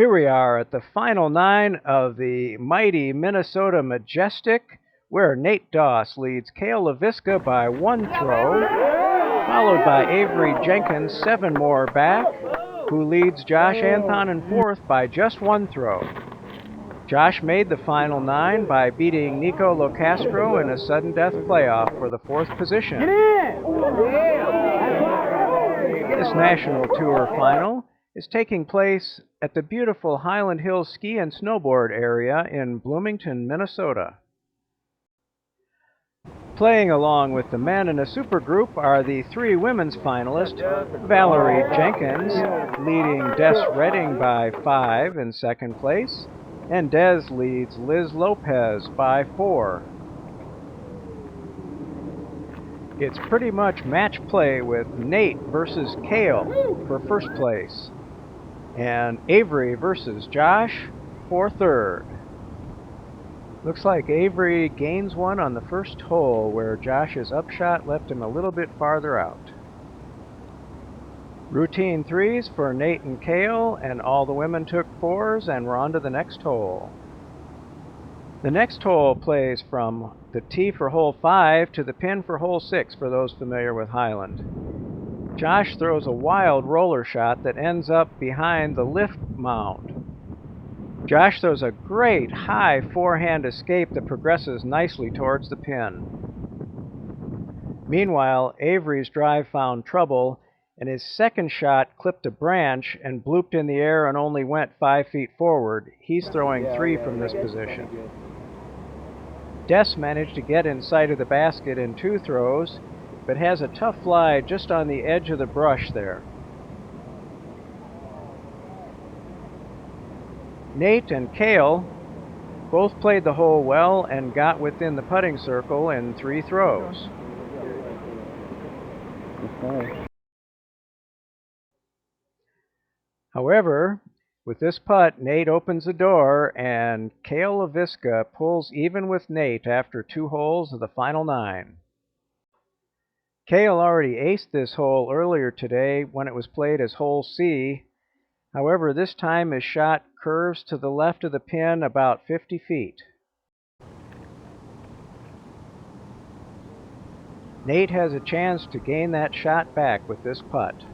Here we are at the final 9 of the mighty Minnesota Majestic, where Nate Doss leads Cale Leiviska by 1 throw, followed by Avery Jenkins 7 more back, who leads Josh Anthon in 4th by just 1 throw. Josh made the final 9 by beating Nico Locastro in a sudden death playoff for the 4th position. This National Tour final is taking place at the beautiful Highland Hills Ski and Snowboard area in Bloomington, Minnesota. Playing along with the men in a supergroup are the 3 women's finalists, Valarie Jenkins leading Des Redding by 5 in 2nd place, and Des leads Liz Lopez by 4. It's pretty much match play with Nate versus Cale for 1st place, and Avery versus Josh for 3rd. Looks like Avery gains one on the first hole, where Josh's upshot left him a little bit farther out. Routine 3s for Nate and Cale, and all the women took 4s and we're on to the next hole. The next hole plays from the tee for hole 5 to the pin for hole 6 for those familiar with Highland. Josh throws a wild roller shot that ends up behind the lift mound. Josh throws a great high forehand escape that progresses nicely towards the pin. Meanwhile, Avery's drive found trouble, and his second shot clipped a branch and blooped in the air and only went 5 feet forward. He's throwing 3 from this position. Des managed to get in sight of the basket in 2 throws, but has a tough lie just on the edge of the brush there. Nate and Cale both played the hole well and got within the putting circle in 3 throws. However, with this putt, Nate opens the door, and Cale Leiviska pulls even with Nate after 2 holes of the final 9. Cale already aced this hole earlier today when it was played as hole C. However, this time his shot curves to the left of the pin about 50 feet. Nate has a chance to gain that shot back with this putt.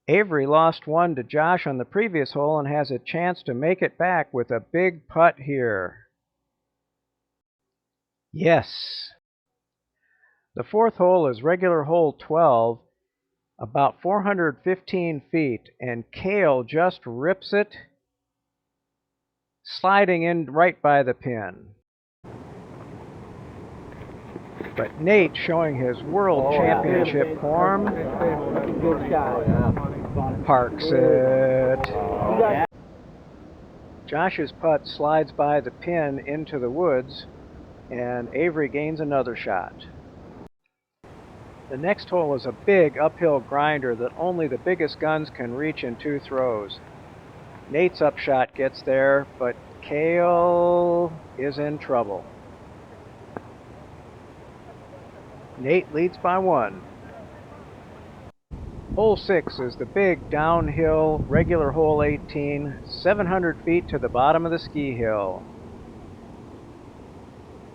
Avery lost 1 to Josh on the previous hole and has a chance to make it back with a big putt here. Yes! The 4th hole is regular hole 12, about 415 feet, and Cale just rips it, sliding in right by the pin. But Nate, showing his world championship form, parks it. Josh's putt slides by the pin into the woods, and Avery gains another shot. The next hole is a big uphill grinder that only the biggest guns can reach in 2 throws. Nate's upshot gets there, but Cale is in trouble. Nate leads by 1. Hole 6 is the big downhill regular hole 18, 700 feet to the bottom of the ski hill.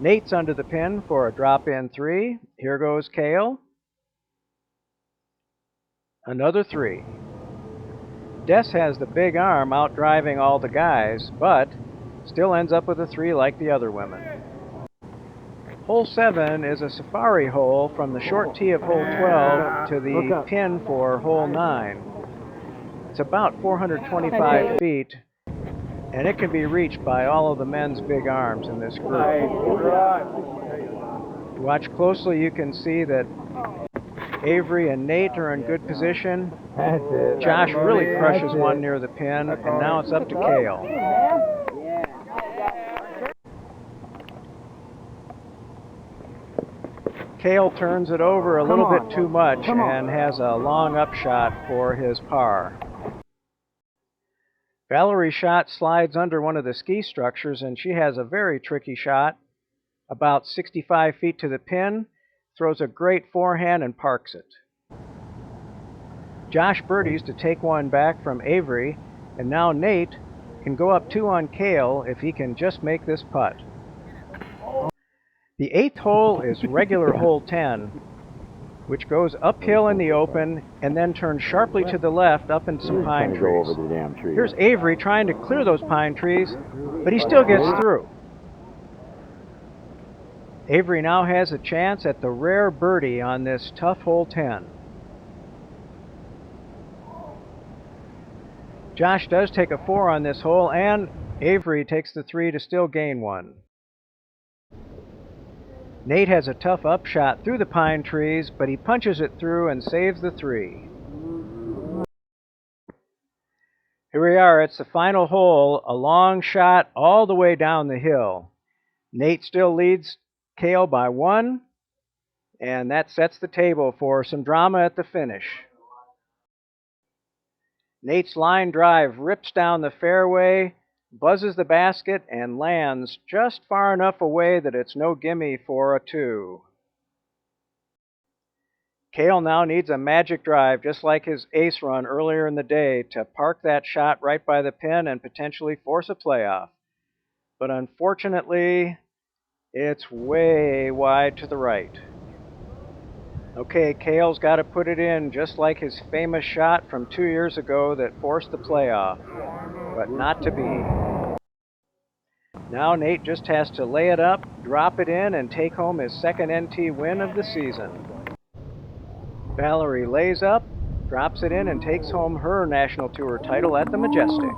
Nate's under the pin for a drop-in 3. Here goes Cale. Another 3. Des has the big arm out driving all the guys, but still ends up with a 3 like the other women. Hole 7 is a safari hole from the short tee of hole 12 to the pin for hole 9. It's about 425 feet, and it can be reached by all of the men's big arms in this group. If you watch closely, you can see that Avery and Nate are in good position. Josh really crushes one near the pin, and now it's up to Cale. Cale turns it over a little bit too much and has a long upshot for his par. Valerie's shot slides under one of the ski structures, and she has a very tricky shot, about 65 feet to the pin, throws a great forehand and parks it. Josh birdies to take one back from Avery, and now Nate can go up 2 on Cale if he can just make this putt. The 8th hole is regular hole 10, which goes uphill in the open and then turns sharply to the left up into some pine trees. Here's Avery trying to clear those pine trees, but he still gets through. Avery now has a chance at the rare birdie on this tough hole 10. Josh does take a 4 on this hole, and Avery takes the 3 to still gain 1. Nate has a tough upshot through the pine trees, but he punches it through and saves the 3. Here we are, it's the final hole, a long shot all the way down the hill. Nate still leads Cale by 1, and that sets the table for some drama at the finish. Nate's line drive rips down the fairway, buzzes the basket, and lands just far enough away that it's no gimme for a 2. Cale now needs a magic drive, just like his ace run earlier in the day, to park that shot right by the pin and potentially force a playoff. But unfortunately, it's way wide to the right. Okay, Cale's got to put it in just like his famous shot from 2 years ago that forced the playoff, but not to be. Now Nate just has to lay it up, drop it in, and take home his second NT win of the season. Valarie lays up, drops it in, and takes home her National Tour title at the Majestic.